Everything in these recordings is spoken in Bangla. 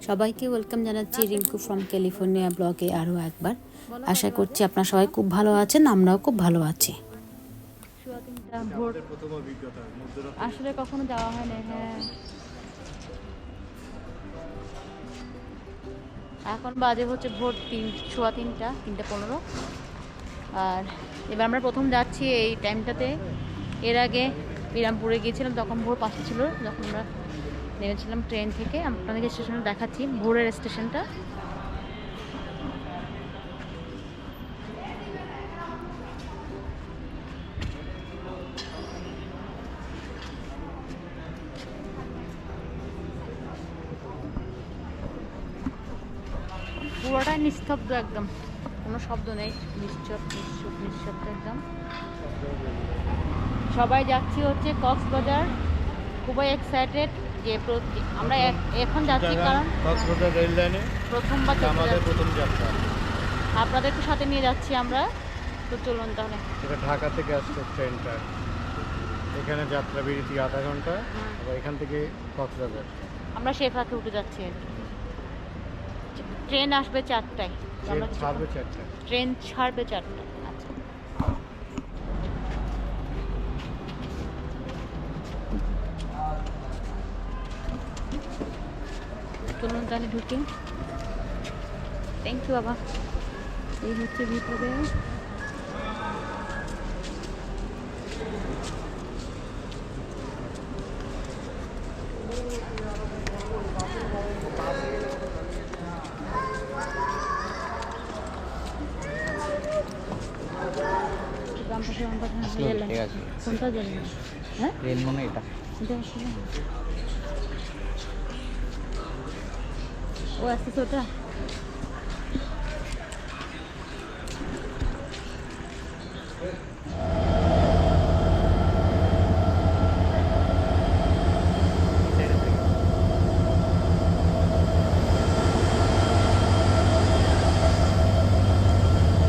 সবাইকে ওয়েলকাম জানাচ্ছি রিঙ্কু ফ্রম ক্যালিফোর্নিয়া ব্লগে আরও একবার। আশা করছি আপনারা সবাই খুব ভালো আছেন, আমরাও খুব ভালো আছি। আসলে কখনো যাওয়া হয় না। হ্যাঁ, এখন বাজে হচ্ছে ভোর 3:15 আর এবার আমরা প্রথম যাচ্ছি এই টাইমটাতে। এর আগে বিরামপুরে গিয়েছিলাম, তখন ভোর 5টা ছিল যখন আমরা নেমেছিলাম ট্রেন থেকে। আপনাদেরকে স্টেশনে দেখাচ্ছি ভোরের স্টেশনটা। পুরোটাই নিস্তব্ধ, একদম কোনো শব্দ নেই, নিঃশব্দ একদম। সবাই যাচ্ছি হচ্ছে কক্সবাজার, খুবই এক্সাইটেড যে আমরা এখন যাচ্ছি কারণ কক্সবাজার রেল লাইনে প্রথমবার আমাদের প্রথম যাত্রা। আপনাদেরকে সাথে নিয়ে যাচ্ছি আমরা। তো চলুন তাহলে। এটা ঢাকা থেকে আসছে ট্রেনটা, এখানে যাত্রা বিরতি আধা ঘন্টা, আবার এখান থেকে কক্সবাজার। আমরা শেফাকে উঠে যাচ্ছি আর কি। ট্রেন আসবে 4টায়, ছাড়বে 4টায়। ট্রেন ছাড়বে 4টায়। আচ্ছা, চলুন তাহলে ঢুকি। থ্যাংক ইউ বাবা। এই হচ্ছে ভিতরে। কোনটা জানি না। হ্যাঁ, রেল মনে এটা ও আসছে ওটা।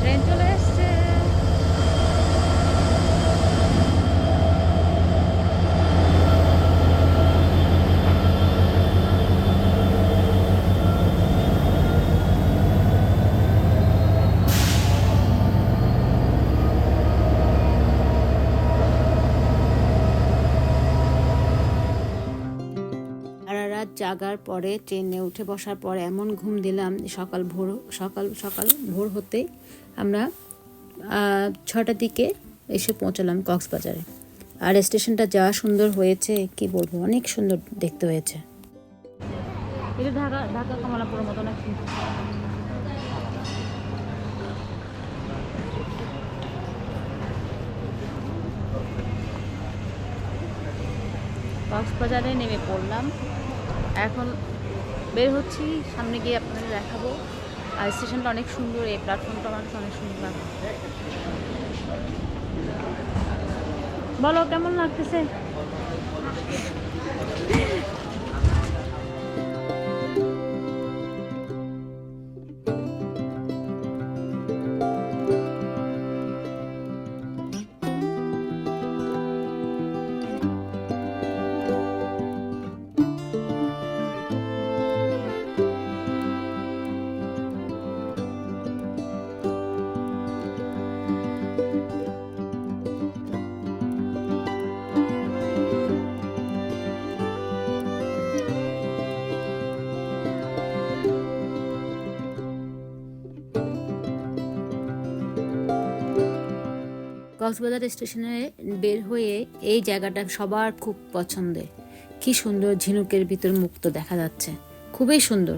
ট্রেন চলে এসছে। সারা রাত জাগার পরে ট্রেনে উঠে বসার পরে এমন ঘুম দিলাম, সকাল ভোর হতেই আমরা 6টার দিকে এসে পৌঁছালাম কক্সবাজারে। আর স্টেশনটা যা সুন্দর হয়েছে কি বলবো, অনেক সুন্দর দেখতে হয়েছে। এটা ঢাকা কমলাপুরের মতো নাকি? কক্সবাজারে নেমে পড়লাম, এখন বের হচ্ছি। সামনে গিয়ে আপনাদের দেখাবো। আর স্টেশনটা অনেক সুন্দর, এই প্ল্যাটফর্মটা আমার অনেক সুন্দর লাগে। বলো কেমন লাগতেছে? কক্সবাজার স্টেশনে বের হয়ে এই জায়গাটা সবার খুব পছন্দের। কি সুন্দর, ঝিনুকের ভিতর মুক্ত দেখা যাচ্ছে, খুবই সুন্দর।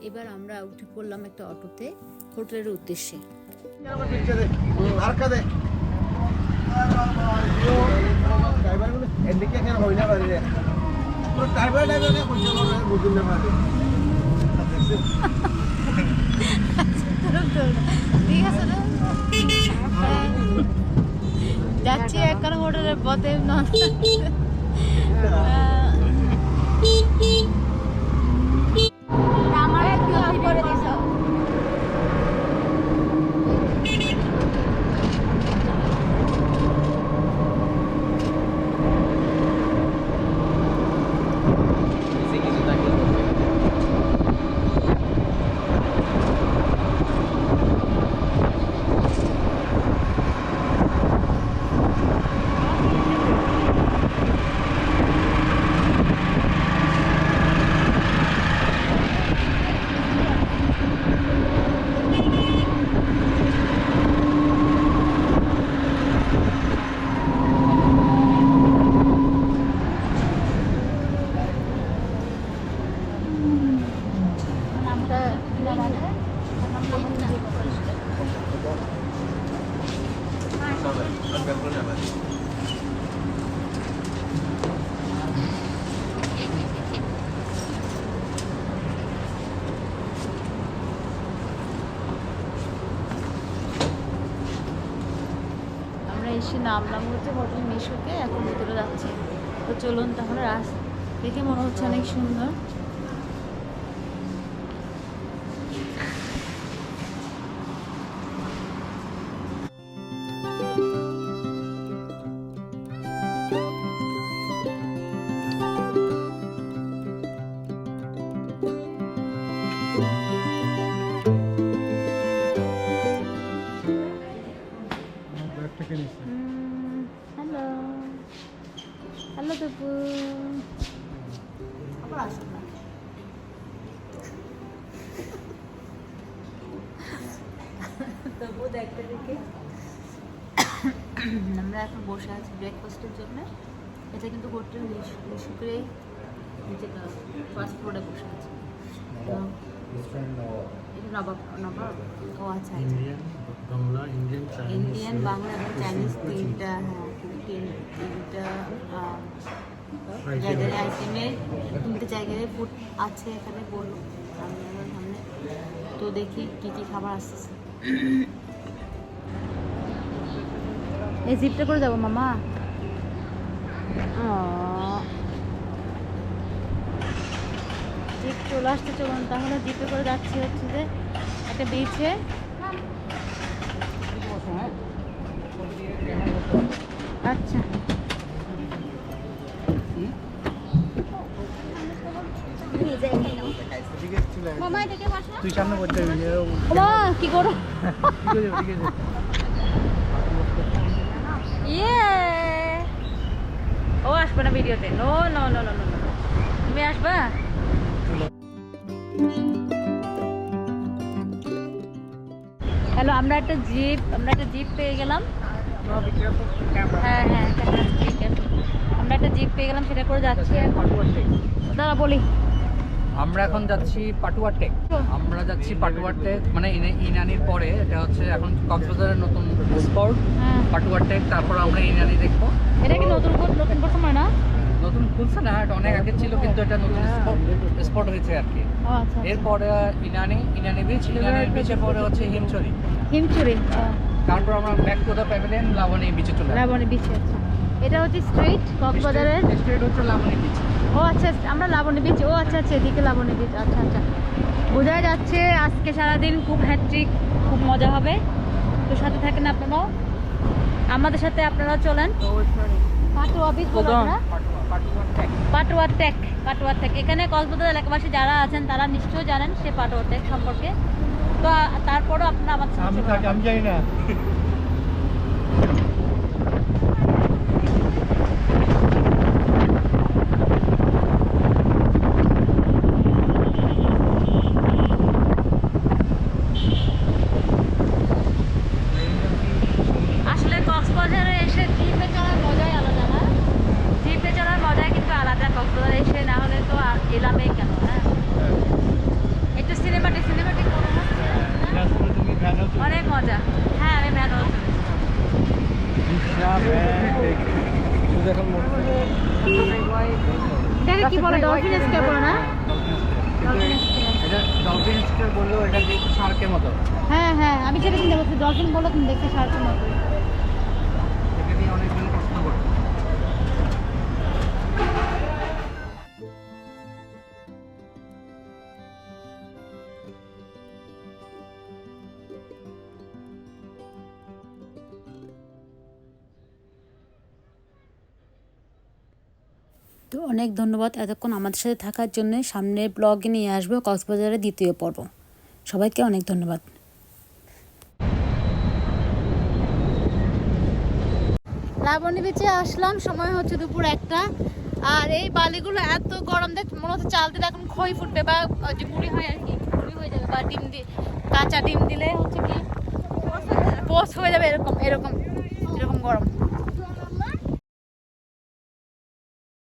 এবার আমরা উঠে পড়লাম একটা অটোতে হোটেলের উদ্দেশ্যে। ঠিক আছে না? যাচ্ছি এখন হোটেলের পথে আমার একটু অফ করে দিছ। নামটা কি নাম আছে? আমরা এসে নামলাম হচ্ছে হোটেল মিশুকে, এখন ভিতরে যাচ্ছি। তো চলুন তাহলে দেখে মনে হচ্ছে অনেক সুন্দর। হ্যালো হ্যালো তপু, আবার আসুন না। তবু দেখতে দেখে আমরা এখন বসে আছি ব্রেকফাস্টের জন্য। এটা কিন্তু হোটেল মিশুকেই যেটা ফার্স্ট ফ্লোরে বসে আছে। এটা নবাব নবাব, ও আচ্ছা আচ্ছা, বাংলা, ইন্ডিয়ান, ইন্ডিয়ান, বাংলা এবং চাইনিজ তিনটা, হ্যাঁ তিনটা জায়গায় আইটেমের তিনটে জায়গায় ফুড আছে এখানে বললো সামনে। তো দেখি কী কী খাবার আসতেছে। এই জিপটা করে যাবো মামা। জিপ চলে আসতে চলুন তাহলে জিপে করে যাচ্ছি হচ্ছে যে একটা বিচে। আচ্ছা তুই সামনে করতে কি করো? ও আসবে না ভিডিওতে। No no no no no, তুমি আসবা? হ্যালো, আমরা একটা জিপ পেয়ে গেলাম। হ্যাঁ হ্যাঁ ঠিক আছে, আমরা একটা জিপ পেয়ে গেলাম, সেটা করে যাচ্ছি। দাদা বলি, আমরা এখন যাচ্ছি পাটুয়া টেক। আমরা যাচ্ছি পাটুয়া টেক, মানে ইনানির পরে এটা হচ্ছে এখন কক্সবাজারের নতুন স্পট পাটুয়া টেক। তারপর আমরা ইনানি দেখবো। এটা কি নতুন প্রথম হয় না? নতুন খুলছে না, এটা অনেক আগে ছিল, কিন্তু এটা নতুন স্পট হয়েছে আর কি। এরপরে ইনানি বিচ, ইনানির বিচের পরে হচ্ছে হিমচুরি। তারপর আমরা back to the pavilion Laboni বিচে চলে যাবো। লাবণী বিচে। আচ্ছা, এটা হচ্ছে স্ট্রিট কক্সবাজারের স্ট্রিট হচ্ছে লাবণী বিচ। ও আচ্ছা, আমরা লাবণী বিচ। ও আচ্ছা আচ্ছা, এদিকে লাবণী বিচ। আচ্ছা আচ্ছা, বোঝা যাচ্ছে আজকে সারাদিন খুব হ্যাট্রিক, খুব মজা হবে। তো সাথে থাকেন আপনারাও, আমাদের সাথে আপনারাও চলেন। পাটুয়া বিচ বলো না? পাটুয়া টেক। এখানে কক্সবাজার এলাকাবাসী যারা আছেন তারা নিশ্চয়ই জানেন সে পাটুয়া টেক সম্পর্কে। তো তারপরও আপনারা আমার সাথে আমি জানি না। আসলে কক্সবাজারে এসে জিপে চড়ার মজাই আলাদা না? জিপে চড়ার মজাই কিন্তু আলাদা কক্সবাজারে এসে, না হলে তো আর এলামে কেন? হ্যাঁ, একটু সিনেমাটিক মনে হচ্ছে না? অনেক মজা। হ্যাঁ, আমি ভ্যানও চলেছি। এটাকে কি বলে? ডলফিন স্কোয়ার বলে না? এটা ডলফিন স্কোয়ার বললেও এটা দেখতে শার্কের মতো। হ্যাঁ হ্যাঁ, আমি সেটা চিন্তা করছি, ডলফিন বলে তুমি দেখতে শার্কের মতো। এটা নিয়ে অনেকজন প্রশ্ন করে। তো অনেক ধন্যবাদ এতক্ষণ আমাদের সাথে থাকার জন্য। সামনের ব্লগে নিয়ে আসবো কক্সবাজারের 2য় পর্ব। সবাইকে অনেক ধন্যবাদ। লাবণী বিচে আসলাম, সময় হচ্ছে দুপুর 1টা। আর এই বালিগুলো এত গরম দেখ, মনে হচ্ছে চাল দিলে এখন খই ফুটবে বা যে মুড়ি হয় আর কি, মুড়ি হয়ে যাবে, বা ডিম দিয়ে কাঁচা ডিম দিলে হচ্ছে কি পোস্ট হয়ে যাবে, এরকম এরকম